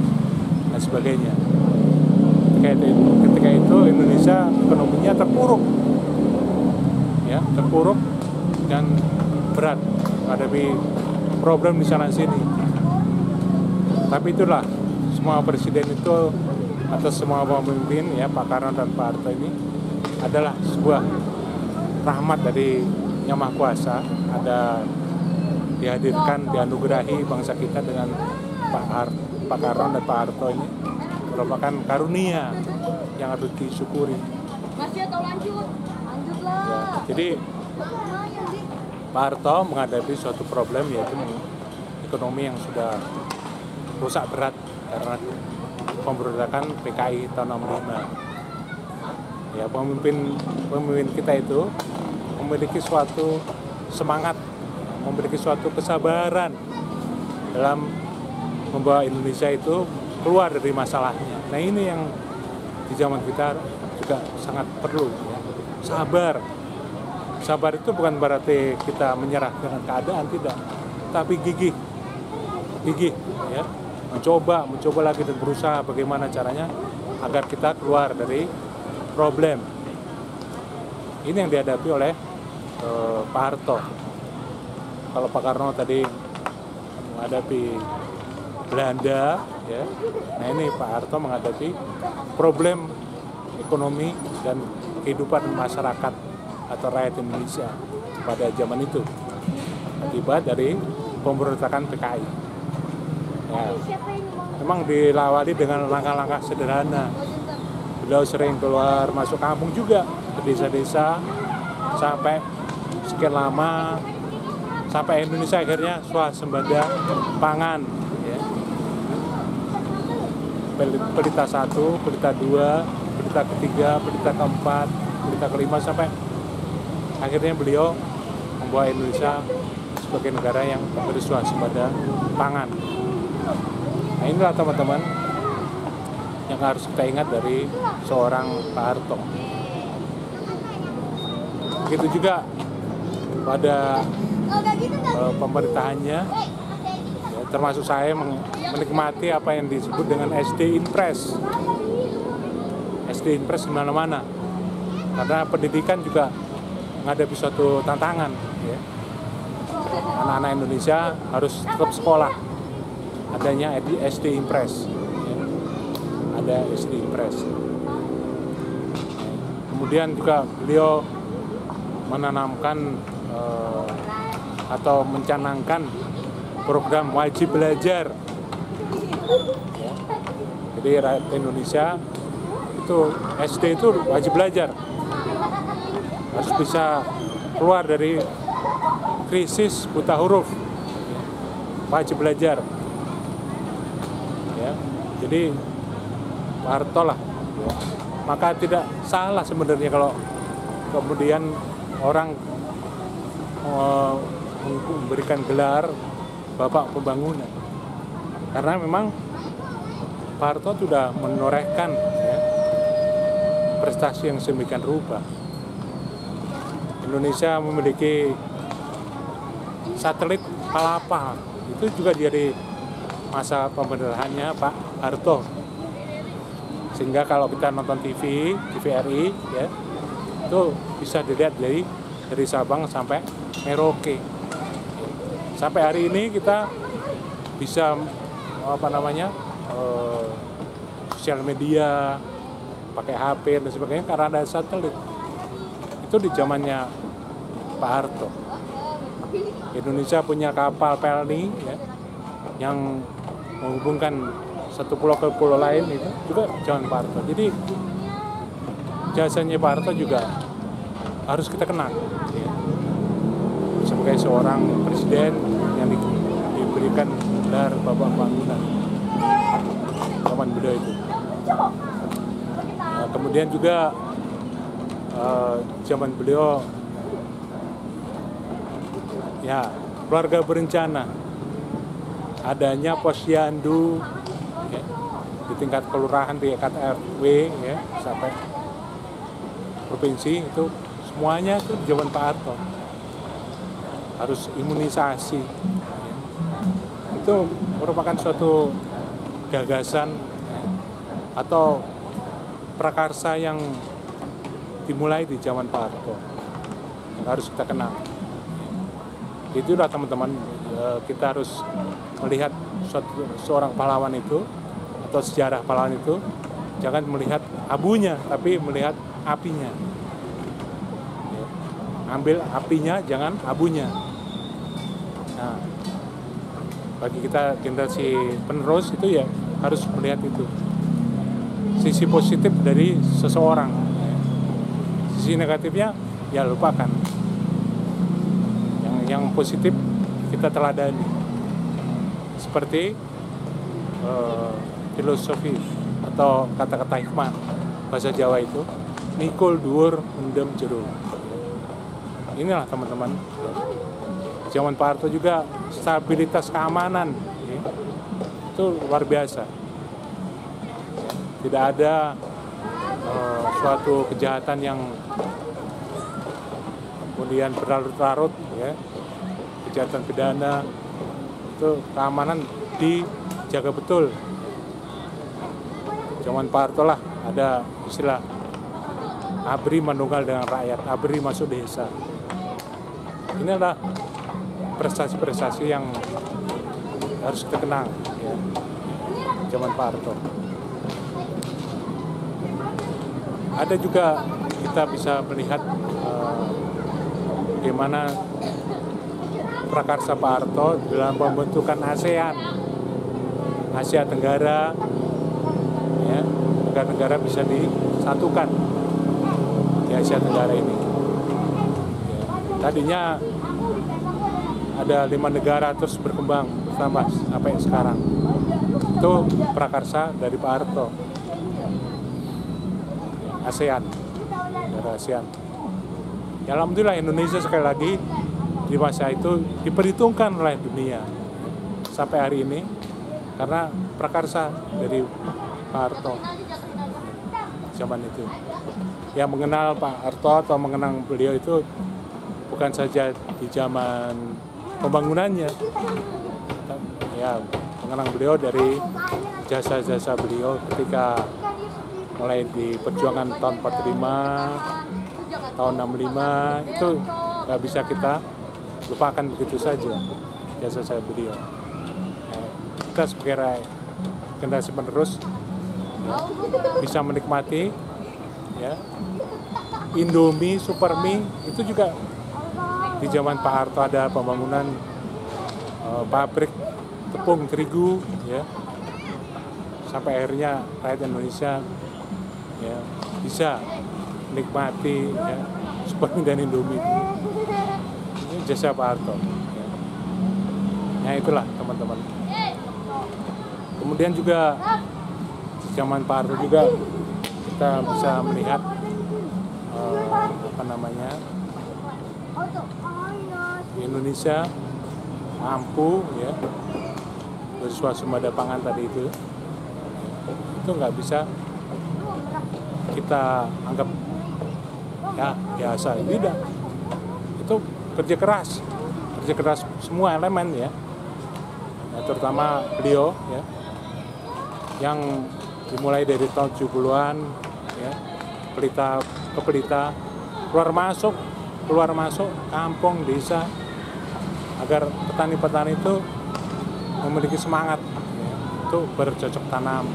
dan sebagainya. Ketika itu Indonesia ekonominya terpuruk, ya terpuruk dan berat menghadapi problem di sana sini. Tapi itulah, semua presiden itu atau semua pemimpin ya, Pak Karno dan Pak Harto ini adalah sebuah rahmat dari Yang Maha Kuasa. Ada dihadirkan, dianugerahi bangsa kita dengan Pak Karno dan Pak Harto ini merupakan karunia yang harus disyukuri. Masih atau lanjut? Lanjutlah. Ya, jadi Pak Harto menghadapi suatu problem, yaitu ekonomi yang sudah rusak berat karena pemberontakan PKI tahun 65. Ya, pemimpin kita itu memiliki suatu semangat, memiliki suatu kesabaran dalam membawa Indonesia itu keluar dari masalahnya. Nah, ini yang di zaman kita juga sangat perlu, ya. Sabar itu bukan berarti kita menyerah dengan keadaan, tidak, tapi gigih ya, mencoba lagi dan berusaha bagaimana caranya agar kita keluar dari problem. Ini yang dihadapi oleh Pak Harto. Kalau Pak Karno tadi menghadapi Belanda, ya, nah ini Pak Harto menghadapi problem ekonomi dan kehidupan masyarakat atau rakyat Indonesia pada zaman itu akibat dari pemberontakan PKI. Ya, memang dilawali dengan langkah-langkah sederhana. Beliau sering keluar masuk kampung juga ke desa-desa sampai sekian lama, sampai Indonesia akhirnya swasembada pangan. Ya. Pelita 1, pelita 2, pelita ketiga, pelita keempat, pelita kelima, sampai akhirnya beliau membawa Indonesia sebagai negara yang berswasembada pangan. Nah, inilah teman-teman yang harus kita ingat dari seorang Pak Harto. Begitu juga pada pemerintahannya, ya, termasuk saya menikmati apa yang disebut dengan SD Impres. SD Impres di mana-mana. Karena pendidikan juga menghadapi suatu tantangan, ya. Anak-anak Indonesia harus tetap sekolah. Adanya SD Impres, ya. Ada SD Impres. Kemudian juga beliau menanamkan atau mencanangkan program wajib belajar, ya. Jadi rakyat Indonesia itu SD itu wajib belajar, harus bisa keluar dari krisis buta huruf, wajib belajar, ya. Jadi Pak Harto lah, ya. Maka tidak salah sebenarnya kalau kemudian orang memberikan gelar Bapak Pembangunan, karena memang Pak Harto sudah menorehkan, ya, prestasi yang sedemikian rupa. Indonesia memiliki satelit Palapa, itu juga dari masa pemerintahannya Pak Harto. Sehingga kalau kita nonton TVRI, ya, itu bisa dilihat dari Sabang sampai Merauke. Sampai hari ini kita bisa sosial media, pakai HP dan sebagainya karena ada satelit. Itu di zamannya Pak Harto. Indonesia punya kapal Pelni, ya, yang menghubungkan satu pulau ke pulau lain, itu juga zaman Pak Harto. Jadi jasanya Pak Harto juga harus kita kenang, ya. Sebagai seorang presiden yang diberikan gelar Bapak Pembangunan zaman beliau itu. Nah, kemudian juga zaman beliau, ya, keluarga berencana, adanya posyandu, ya, di tingkat kelurahan, di tingkat RW, ya, sampai provinsi, itu semuanya itu di zaman Pak Harto. Harus imunisasi, ya. Itu merupakan suatu gagasan, ya, atau prakarsa yang dimulai di zaman Pak Harto yang harus kita kenal. Itulah teman-teman, kita harus melihat seorang pahlawan itu atau sejarah pahlawan itu jangan melihat abunya, tapi melihat apinya. Ya. Ambil apinya, jangan abunya. Nah, bagi kita generasi penerus itu ya harus melihat itu. Sisi positif dari seseorang. Ya. Sisi negatifnya ya lupakan. Yang positif kita teladani. Seperti filosofi atau kata-kata hikmah bahasa Jawa itu, mikul dhuwur mendem jero. Inilah teman-teman, zaman Pak Harto juga stabilitas keamanan ya, itu luar biasa. Tidak ada suatu kejahatan yang kemudian berlarut-larut ya, kejahatan pidana, itu keamanan dijaga betul. Zaman Pak Harto lah ada istilah ABRI manunggal dengan rakyat, ABRI masuk desa. Ini adalah prestasi-prestasi yang harus kita kenang ya, zaman Pak Harto. Ada juga kita bisa melihat bagaimana prakarsa Pak Harto dalam pembentukan ASEAN, Asia Tenggara. Ya, negara-negara bisa disatukan di Asia Tenggara ini. Ya, tadinya ada 5 negara terus berkembang bertambah sampai sekarang. Itu prakarsa dari Pak Harto. ASEAN, negara ASEAN. Ya, alhamdulillah Indonesia sekali lagi di masa itu diperhitungkan oleh dunia sampai hari ini karena prakarsa dari Pak Harto zaman itu. Yang mengenal Pak Harto atau mengenang beliau itu bukan saja di zaman pembangunannya, ya mengenang beliau dari jasa-jasa beliau ketika mulai di perjuangan tahun 45, tahun 65 itu nggak bisa kita lupakan begitu saja jasa-jasa beliau. Kita sebagai generasi penerus bisa menikmati ya Indomie, Supermie itu juga di zaman Pak Harto ada pembangunan pabrik tepung terigu ya, sampai akhirnya rakyat Indonesia ya bisa menikmati ya Supermie dan Indomie. Ini jasa Pak Harto ya. Nah itulah teman-teman. Kemudian juga zaman Pak Harto juga kita bisa melihat Indonesia mampu ya bersuasembada pangan tadi itu nggak bisa kita anggap ya biasa, tidak. Itu kerja keras semua elemen ya, terutama beliau ya yang dimulai dari tahun 70-an ya, pelita ke pelita, keluar masuk kampung desa agar petani-petani itu memiliki semangat ya, untuk bercocok tanam.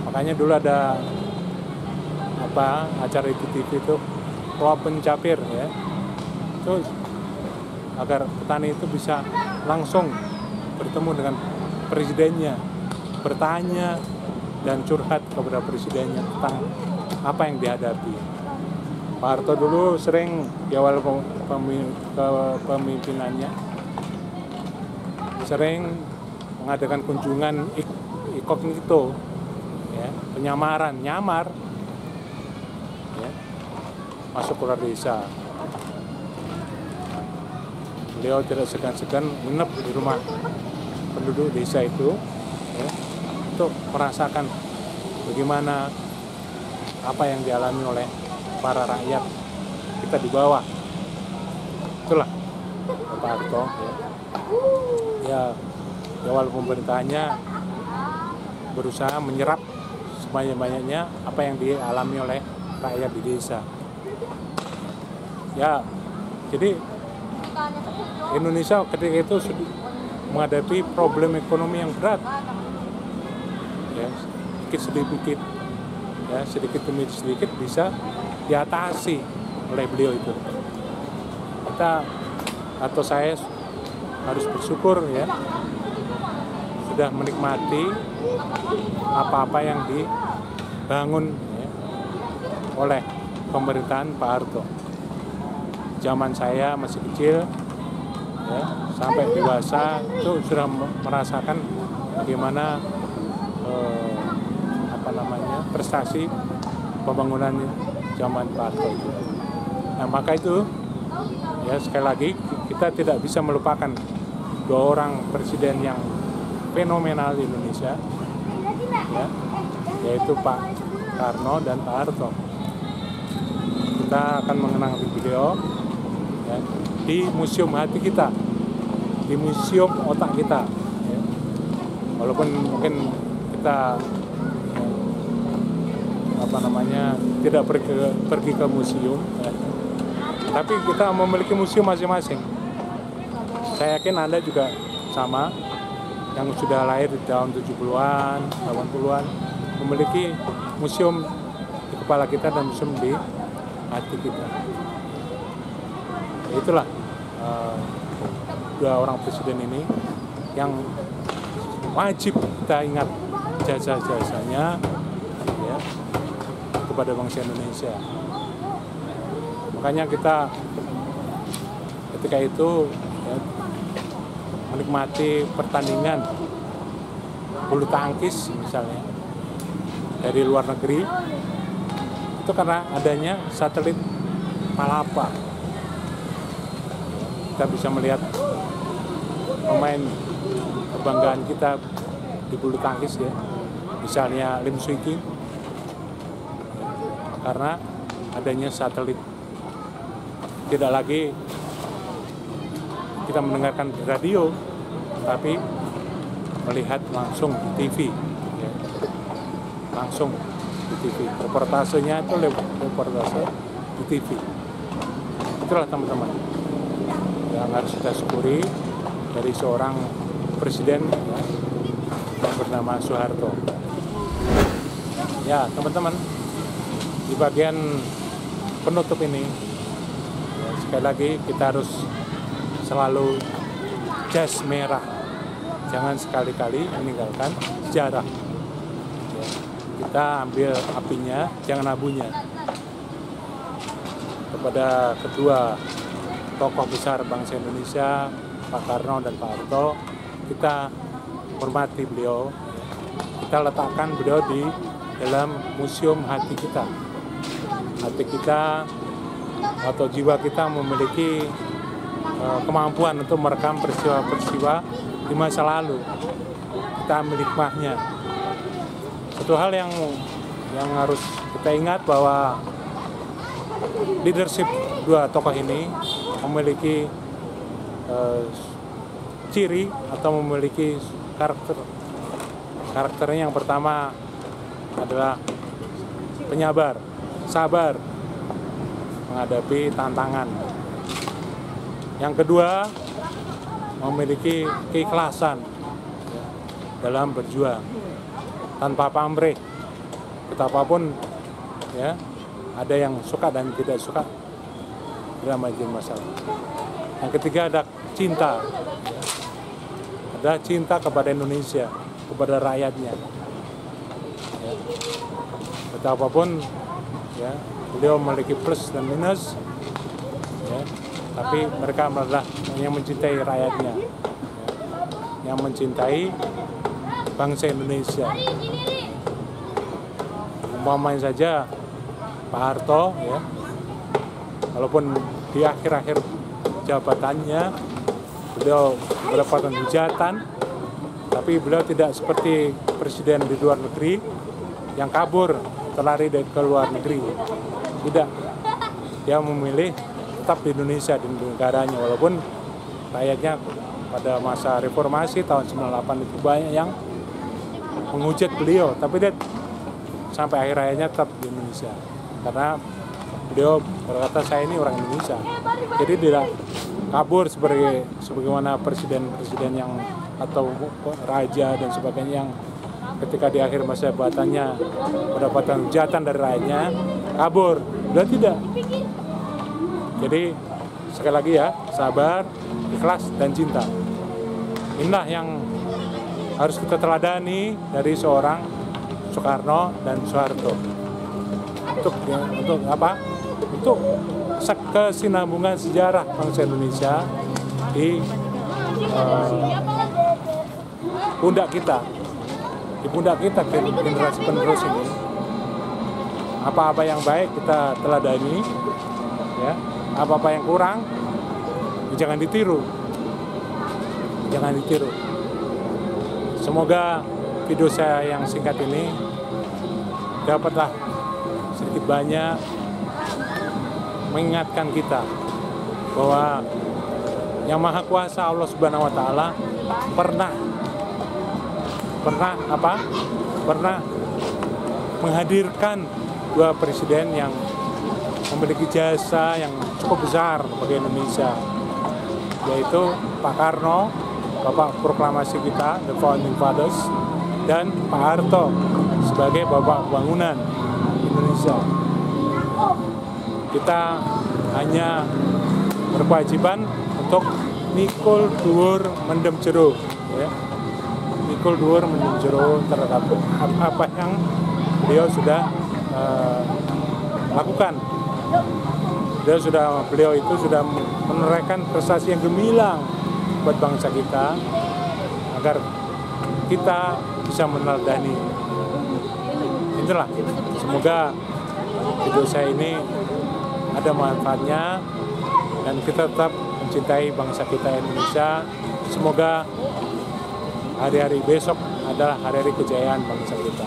Makanya dulu ada acara di TV itu Roa Pencapir ya, itu agar petani itu bisa langsung bertemu dengan presidennya, bertanya dan curhat kepada presidennya tentang apa yang dihadapi. Pak Harto dulu sering di awal kepemimpinannya sering mengadakan kunjungan incognito ya, nyamar ya, masuk keluar desa. Beliau tidak segan-segan menginap di rumah penduduk desa itu ya, untuk merasakan bagaimana apa yang dialami oleh para rakyat kita di bawah. Itulah Pak Harto ya, di awal pemerintahannya berusaha menyerap sebanyak-banyaknya apa yang dialami oleh rakyat di desa ya. Jadi Indonesia ketika itu menghadapi problem ekonomi yang berat, ya, sedikit ya, sedikit demi sedikit bisa diatasi oleh beliau itu. Kita atau saya harus bersyukur ya, sudah menikmati apa-apa yang dibangun ya, oleh pemerintahan Pak Harto. Zaman saya masih kecil ya, sampai dewasa itu sudah merasakan bagaimana prestasi pembangunan zaman Pak Harto itu. Nah, maka itu ya, sekali lagi kita tidak bisa melupakan dua orang presiden yang fenomenal di Indonesia ya, yaitu Pak Karno dan Pak Harto. Kita akan mengenang beliau ya, di museum hati kita, di museum otak kita ya. Walaupun mungkin kita tidak pergi ke museum ya, tapi kita memiliki museum masing-masing. Saya yakin Anda juga sama, yang sudah lahir di tahun 70-an, 80-an, memiliki museum di kepala kita dan museum di hati kita. Ya, itulah dua orang presiden ini yang wajib kita ingat jasa-jasanya ya, kepada bangsa Indonesia. Makanya kita ketika itu ya, menikmati pertandingan bulu tangkis misalnya dari luar negeri itu karena adanya satelit Palapa. Kita bisa melihat pemain kebanggaan kita di bulu tangkis ya, misalnya Lim Swee King, karena adanya satelit. Tidak lagi kita mendengarkan di radio, tapi melihat langsung di TV ya. Langsung di TV, reportasenya itu reportase di TV. Itulah teman-teman yang harus kita syukuri dari seorang presiden ya, yang bernama Soeharto. Ya teman-teman, di bagian penutup ini ya, sekali lagi kita harus selalu jas merah, jangan sekali-kali meninggalkan sejarah ya, kita ambil apinya, jangan abunya. Kepada kedua tokoh besar bangsa Indonesia, Pak Karno dan Pak Harto, kita hormati beliau, kita letakkan beliau di dalam museum hati kita. Hati kita atau jiwa kita memiliki kemampuan untuk merekam peristiwa-peristiwa di masa lalu. Kita ambil hikmahnya. Satu hal yang harus kita ingat bahwa leadership dua tokoh ini memiliki ciri atau memiliki karakter. Karakternya yang pertama adalah penyabar, sabar menghadapi tantangan. Yang kedua, memiliki keikhlasan ya, dalam berjuang tanpa pamrih. Betapapun ya, ada yang suka dan tidak suka dalam majlis masalah. Yang ketiga ada cinta, ya. Ada cinta kepada Indonesia, kepada rakyatnya. Ya. Betapapun ya, beliau memiliki plus dan minus, ya. Tapi mereka adalah yang mencintai rakyatnya, ya. Yang mencintai bangsa Indonesia. Umpamanya saja Pak Harto, ya, walaupun di akhir-akhir jabatannya beliau mendapatkan hujatan, tapi beliau tidak seperti presiden di luar negeri yang kabur, terlari ke luar negeri. Tidak, dia memilih tetap di Indonesia, di negaranya, walaupun rakyatnya pada masa reformasi tahun 98 itu banyak yang menghujat beliau, tapi dia sampai akhir hayatnya tetap di Indonesia. Karena beliau berkata, saya ini orang Indonesia. Jadi tidak kabur sebagaimana presiden-presiden yang atau raja dan sebagainya yang ketika di akhir masa jabatannya mendapatkan hujatan dari rakyatnya kabur. Sudah tidak. Jadi sekali lagi ya, sabar, ikhlas dan cinta. Inilah yang harus kita teladani dari seorang Soekarno dan Soeharto. Untuk apa? Untuk kesinambungan sejarah bangsa Indonesia di pundak kita, generasi penerus ini. Apa-apa yang baik kita teladani, ya. Apa-apa yang kurang, jangan ditiru. Semoga video saya yang singkat ini dapatlah sedikit banyak mengingatkan kita bahwa Yang Maha Kuasa Allah Subhanahu wa Ta'ala pernah menghadirkan dua presiden yang memiliki jasa yang cukup besar bagi Indonesia, yaitu Pak Karno, Bapak Proklamasi kita, The Founding Fathers, dan Pak Harto sebagai Bapak Pembangunan Indonesia. Kita hanya berkewajiban untuk mikul dhuwur mendem jero, ya. Mikul dhuwur mendem jero terhadap apa yang beliau sudah lakukan. Beliau itu sudah menorehkan prestasi yang gemilang buat bangsa kita, agar kita bisa meneladani. Itulah, semoga video saya ini ada manfaatnya dan kita tetap mencintai bangsa kita Indonesia. Semoga hari-hari besok adalah hari-hari kejayaan bangsa kita.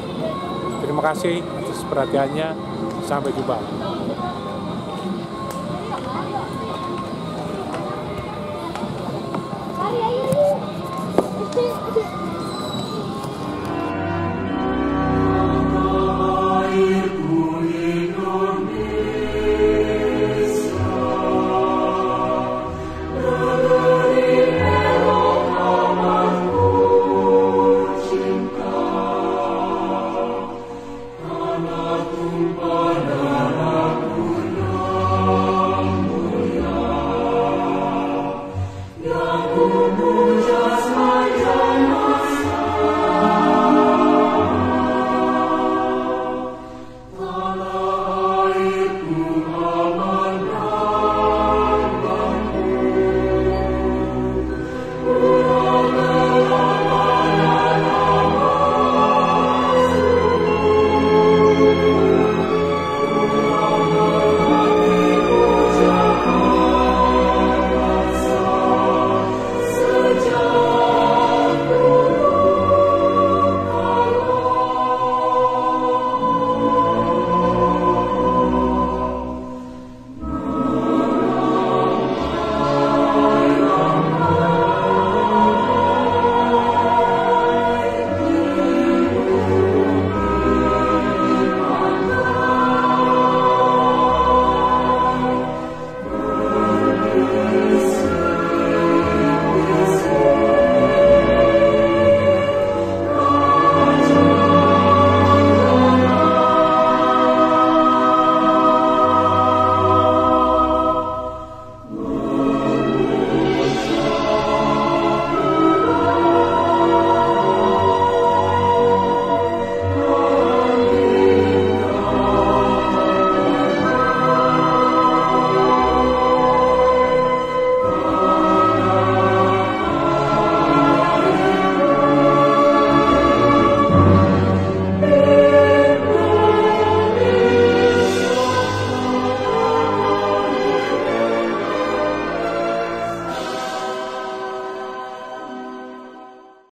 Terima kasih atas perhatiannya. Sampai jumpa. Ayo.